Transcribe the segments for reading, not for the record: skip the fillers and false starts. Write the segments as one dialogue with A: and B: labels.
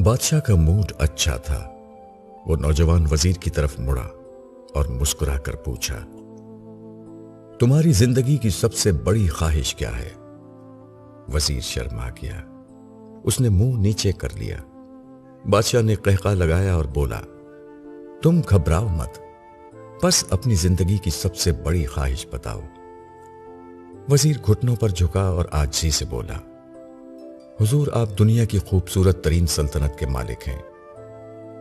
A: بادشاہ کا موڈ اچھا تھا۔ وہ نوجوان وزیر کی طرف مڑا اور مسکرا کر پوچھا، تمہاری زندگی کی سب سے بڑی خواہش کیا ہے؟ وزیر شرما گیا، اس نے منہ نیچے کر لیا۔ بادشاہ نے قہقہ لگایا اور بولا، تم گھبراؤ مت، بس اپنی زندگی کی سب سے بڑی خواہش بتاؤ۔ وزیر گھٹنوں پر جھکا اور عاجزی سے بولا، حضور آپ دنیا کی خوبصورت ترین سلطنت کے مالک ہیں۔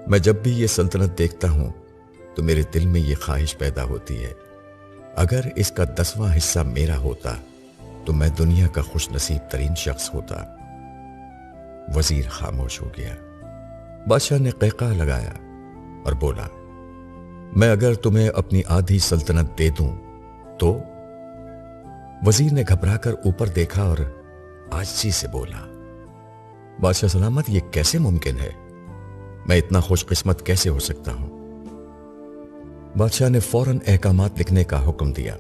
A: میں جب بھی یہ سلطنت دیکھتا ہوں تو میرے دل میں یہ خواہش پیدا ہوتی ہے، اگر اس کا 10واں حصہ میرا ہوتا تو میں دنیا کا خوش نصیب ترین شخص ہوتا۔ وزیر خاموش ہو گیا۔ بادشاہ نے قہقہ لگایا اور بولا، میں اگر تمہیں اپنی آدھی سلطنت دے دوں تو؟ وزیر نے گھبرا کر اوپر دیکھا اور عاجزی سے بولا، بادشاہ سلامت، یہ کیسے ممکن ہے؟ میں اتنا خوش قسمت کیسے ہو سکتا ہوں؟ بادشاہ نے فوراً احکامات لکھنے کا حکم دیا۔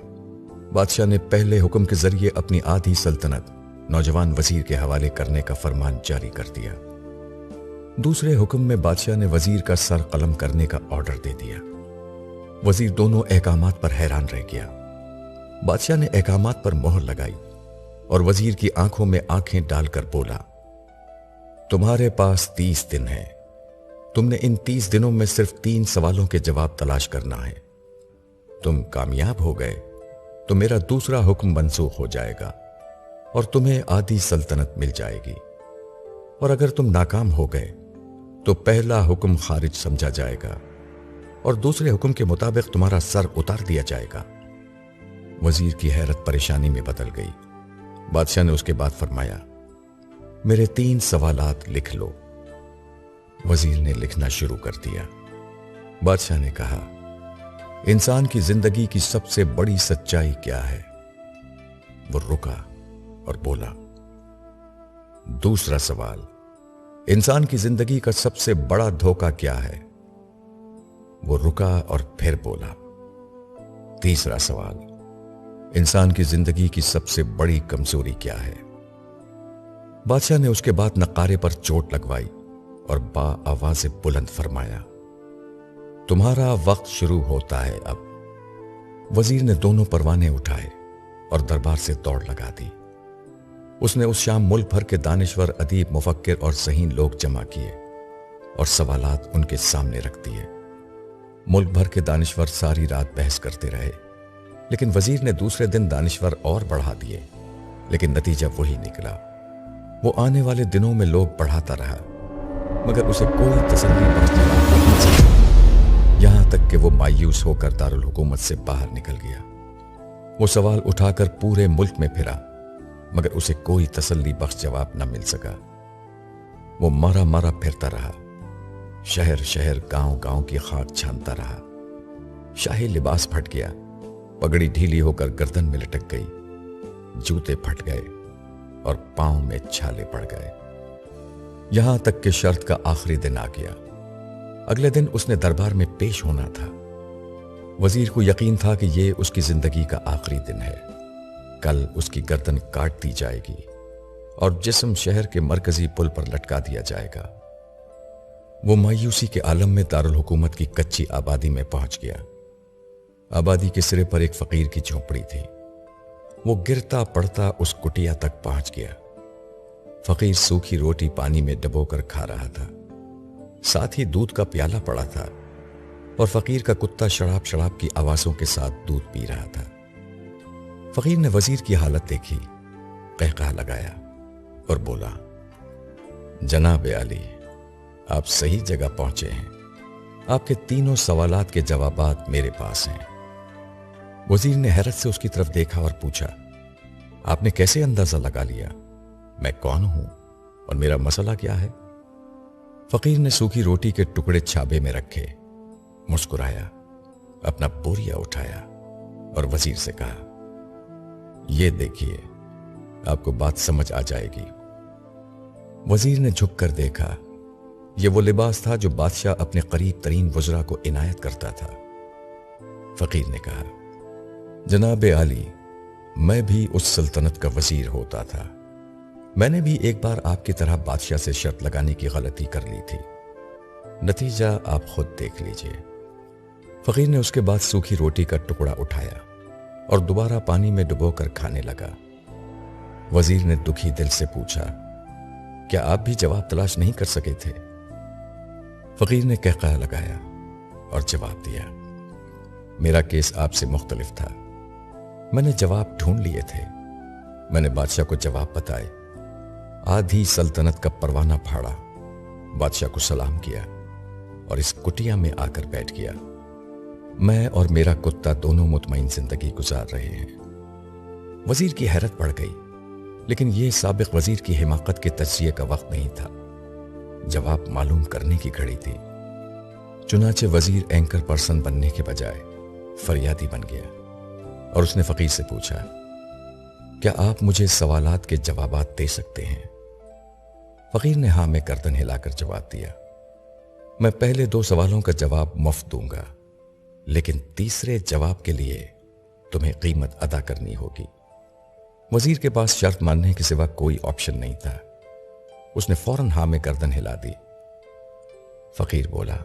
A: بادشاہ نے پہلے حکم کے ذریعے اپنی آدھی سلطنت نوجوان وزیر کے حوالے کرنے کا فرمان جاری کر دیا۔ دوسرے حکم میں بادشاہ نے وزیر کا سر قلم کرنے کا آرڈر دے دیا۔ وزیر دونوں احکامات پر حیران رہ گیا۔ بادشاہ نے احکامات پر مہر لگائی اور وزیر کی آنکھوں میں آنکھیں ڈال کر بولا، تمہارے پاس 30 دن ہیں۔ تم نے ان 30 دنوں میں صرف 3 سوالوں کے جواب تلاش کرنا ہے۔ تم کامیاب ہو گئے تو میرا دوسرا حکم منسوخ ہو جائے گا اور تمہیں آدھی سلطنت مل جائے گی، اور اگر تم ناکام ہو گئے تو پہلا حکم خارج سمجھا جائے گا اور دوسرے حکم کے مطابق تمہارا سر اتار دیا جائے گا۔ وزیر کی حیرت پریشانی میں بدل گئی۔ بادشاہ نے اس کے بعد فرمایا، میرے 3 سوالات لکھ لو۔ وزیر نے لکھنا شروع کر دیا۔ بادشاہ نے کہا، انسان کی زندگی کی سب سے بڑی سچائی کیا ہے؟ وہ رکا اور بولا، دوسرا سوال، انسان کی زندگی کا سب سے بڑا دھوکہ کیا ہے؟ وہ رکا اور پھر بولا، تیسرا سوال، انسان کی زندگی کی سب سے بڑی کمزوری کیا ہے؟ بادشاہ نے اس کے بعد نقارے پر چوٹ لگوائی اور با آواز بلند فرمایا، تمہارا وقت شروع ہوتا ہے اب۔ وزیر نے دونوں پروانے اٹھائے اور دربار سے دوڑ لگا دی۔ اس نے اس شام ملک بھر کے دانشور، ادیب، مفکر اور ذہین لوگ جمع کیے اور سوالات ان کے سامنے رکھ دیے۔ ملک بھر کے دانشور ساری رات بحث کرتے رہے، لیکن وزیر نے دوسرے دن دانشور اور بڑھا دیے، لیکن نتیجہ وہی نکلا۔ وہ آنے والے دنوں میں لوگ بڑھاتا رہا، مگر اسے کوئی تسلی بخش جواب نہیں مل سکا، یہاں تک کہ وہ مایوس ہو کر دارالحکومت سے باہر نکل گیا۔ وہ سوال اٹھا کر پورے ملک میں پھرا، مگر اسے کوئی تسلی بخش جواب نہ مل سکا۔ وہ مارا مارا پھرتا رہا، شہر شہر، گاؤں گاؤں کی خاک چھانتا رہا۔ شاہی لباس پھٹ گیا، پگڑی ڈھیلی ہو کر گردن میں لٹک گئی، جوتے پھٹ گئے اور پاؤں میں چھالے پڑ گئے، یہاں تک کہ شرط کا آخری دن آ گیا۔ اگلے دن اس نے دربار میں پیش ہونا تھا۔ وزیر کو یقین تھا کہ یہ اس کی زندگی کا آخری دن ہے، کل اس کی گردن کاٹ دی جائے گی اور جسم شہر کے مرکزی پل پر لٹکا دیا جائے گا۔ وہ مایوسی کے عالم میں دارالحکومت کی کچی آبادی میں پہنچ گیا۔ آبادی کے سرے پر ایک فقیر کی جھونپڑی تھی۔ وہ گرتا پڑتا اس کٹیا تک پہنچ گیا۔ فقیر سوکھی روٹی پانی میں ڈبو کر کھا رہا تھا، ساتھ ہی دودھ کا پیالہ پڑا تھا، اور فقیر کا کتا شڑاب شڑاب کی آوازوں کے ساتھ دودھ پی رہا تھا۔ فقیر نے وزیر کی حالت دیکھی، قہقہ لگایا اور بولا، جناب عالی، آپ صحیح جگہ پہنچے ہیں، آپ کے 3 سوالات کے جوابات میرے پاس ہیں۔ وزیر نے حیرت سے اس کی طرف دیکھا اور پوچھا، آپ نے کیسے اندازہ لگا لیا میں کون ہوں اور میرا مسئلہ کیا ہے؟ فقیر نے سوکھی روٹی کے ٹکڑے چھابے میں رکھے، مسکرایا، اپنا بوریا اٹھایا اور وزیر سے کہا، یہ دیکھیے، آپ کو بات سمجھ آ جائے گی۔ وزیر نے جھک کر دیکھا، یہ وہ لباس تھا جو بادشاہ اپنے قریب ترین وزراء کو عنایت کرتا تھا۔ فقیر نے کہا، جناب عالی، میں بھی اس سلطنت کا وزیر ہوتا تھا، میں نے بھی ایک بار آپ کی طرح بادشاہ سے شرط لگانے کی غلطی کر لی تھی، نتیجہ آپ خود دیکھ لیجئے۔ فقیر نے اس کے بعد سوکھی روٹی کا ٹکڑا اٹھایا اور دوبارہ پانی میں ڈبو کر کھانے لگا۔ وزیر نے دکھی دل سے پوچھا، کیا آپ بھی جواب تلاش نہیں کر سکے تھے؟ فقیر نے قہقہہ لگایا اور جواب دیا، میرا کیس آپ سے مختلف تھا، میں نے جواب ڈھونڈ لیے تھے۔ میں نے بادشاہ کو جواب بتائے، آدھی سلطنت کا پروانہ پھاڑا، بادشاہ کو سلام کیا اور اس کٹیا میں آ کر بیٹھ گیا۔ میں اور میرا کتا دونوں مطمئن زندگی گزار رہے ہیں۔ وزیر کی حیرت بڑھ گئی، لیکن یہ سابق وزیر کی حماقت کے تجزیے کا وقت نہیں تھا، جواب معلوم کرنے کی گھڑی تھی۔ چنانچہ وزیر اینکر پرسن بننے کے بجائے فریادی بن گیا اور اس نے فقیر سے پوچھا، کیا آپ مجھے سوالات کے جوابات دے سکتے ہیں؟ فقیر نے ہاں میں گردن ہلا کر جواب دیا، میں پہلے 2 سوالوں کا جواب مفت دوں گا، لیکن تیسرے جواب کے لیے تمہیں قیمت ادا کرنی ہوگی۔ وزیر کے پاس شرط ماننے کے سوا کوئی آپشن نہیں تھا، اس نے فوراً ہاں میں گردن ہلا دی۔ فقیر بولا،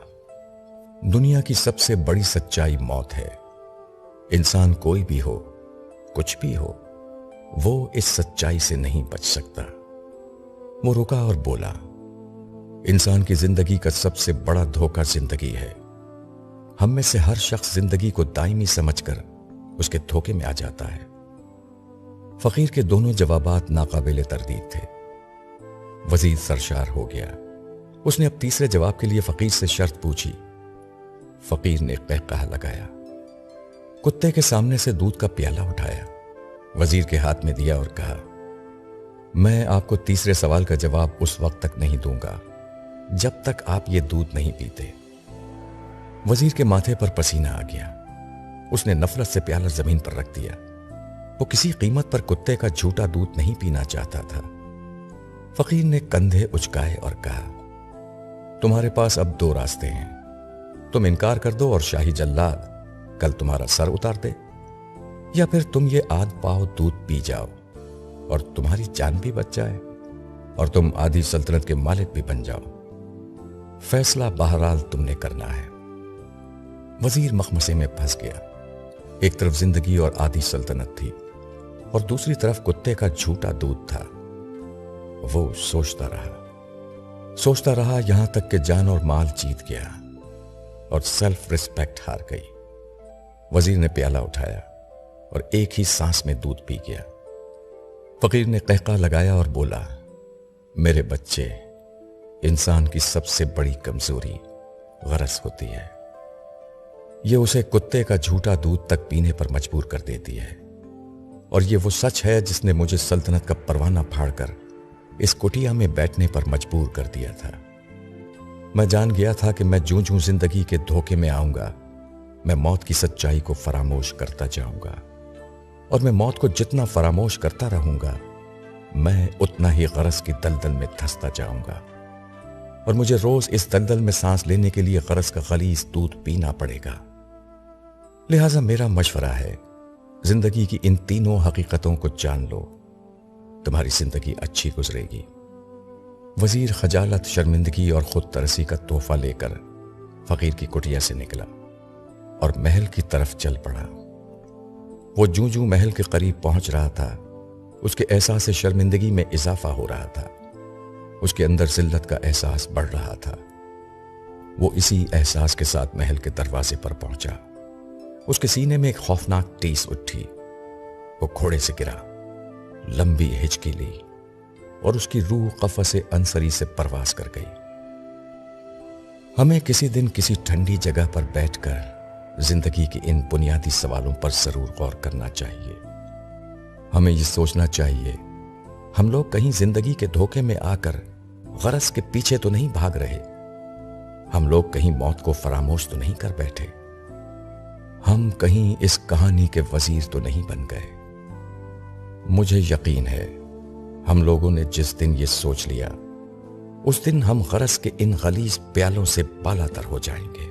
A: دنیا کی سب سے بڑی سچائی موت ہے۔ انسان کوئی بھی ہو، کچھ بھی ہو، وہ اس سچائی سے نہیں بچ سکتا۔ وہ رکا اور بولا، انسان کی زندگی کا سب سے بڑا دھوکہ زندگی ہے۔ ہم میں سے ہر شخص زندگی کو دائمی سمجھ کر اس کے دھوکے میں آ جاتا ہے۔ فقیر کے دونوں جوابات ناقابل تردید تھے۔ وزیر سرشار ہو گیا۔ اس نے اب تیسرے جواب کے لیے فقیر سے شرط پوچھی۔ فقیر نے قہقہہ لگایا، کتے کے سامنے سے دودھ کا پیالہ اٹھایا، وزیر کے ہاتھ میں دیا اور کہا، میں آپ کو تیسرے سوال کا جواب اس وقت تک نہیں دوں گا جب تک آپ یہ دودھ نہیں پیتے۔ وزیر کے ماتھے پر پسینہ آ گیا۔ اس نے نفرت سے پیالہ زمین پر رکھ دیا۔ وہ کسی قیمت پر کتے کا جھوٹا دودھ نہیں پینا چاہتا تھا۔ فقیر نے کندھے اچکائے اور کہا، تمہارے پاس اب 2 راستے ہیں، تم انکار کر دو اور شاہی جلاد کل تمہارا سر اتار دے، یا پھر تم یہ آدھ پاؤ دودھ پی جاؤ اور تمہاری جان بھی بچ جائے اور تم آدھی سلطنت کے مالک بھی بن جاؤ۔ فیصلہ بہرحال تم نے کرنا ہے۔ وزیر مخمسے میں پھنس گیا۔ ایک طرف زندگی اور آدھی سلطنت تھی اور دوسری طرف کتے کا جھوٹا دودھ تھا۔ وہ سوچتا رہا یہاں تک کہ جان اور مال جیت گیا اور سیلف ریسپیکٹ ہار گئی۔ وزیر نے پیالہ اٹھایا اور ایک ہی سانس میں دودھ پی گیا۔ فقیر نے قہقہہ لگایا اور بولا، میرے بچے، انسان کی سب سے بڑی کمزوری غرض ہوتی ہے۔ یہ اسے کتے کا جھوٹا دودھ تک پینے پر مجبور کر دیتی ہے، اور یہ وہ سچ ہے جس نے مجھے سلطنت کا پروانہ پھاڑ کر اس کٹیا میں بیٹھنے پر مجبور کر دیا تھا۔ میں جان گیا تھا کہ میں جوں جوں زندگی کے دھوکے میں آؤں گا، میں موت کی سچائی کو فراموش کرتا جاؤں گا، اور میں موت کو جتنا فراموش کرتا رہوں گا، میں اتنا ہی غرض کی دلدل میں دھستا جاؤں گا، اور مجھے روز اس دلدل میں سانس لینے کے لیے غرض کا غلیظ دودھ پینا پڑے گا۔ لہٰذا میرا مشورہ ہے، زندگی کی ان تینوں حقیقتوں کو جان لو، تمہاری زندگی اچھی گزرے گی۔ وزیر خجالت، شرمندگی اور خود ترسی کا تحفہ لے کر فقیر کی کٹیا سے نکلا اور محل کی طرف چل پڑا۔ وہ جوں جوں محل کے قریب پہنچ رہا تھا، اس کے احساس شرمندگی میں اضافہ ہو رہا تھا، اس کے اندر ذلت کا احساس بڑھ رہا تھا۔ وہ اسی احساس کے ساتھ محل کے دروازے پر پہنچا۔ اس کے سینے میں ایک خوفناک ٹیس اٹھی۔ وہ گھوڑے سے گرا، لمبی ہچکی لی اور اس کی روح قفس انصری سے پرواز کر گئی۔ ہمیں کسی دن کسی ٹھنڈی جگہ پر بیٹھ کر زندگی کے ان بنیادی سوالوں پر ضرور غور کرنا چاہیے۔ ہمیں یہ سوچنا چاہیے، ہم لوگ کہیں زندگی کے دھوکے میں آ کر غرض کے پیچھے تو نہیں بھاگ رہے، ہم لوگ کہیں موت کو فراموش تو نہیں کر بیٹھے، ہم کہیں اس کہانی کے وزیر تو نہیں بن گئے۔ مجھے یقین ہے ہم لوگوں نے جس دن یہ سوچ لیا، اس دن ہم غرض کے ان غلیظ پیالوں سے بالا تر ہو جائیں گے۔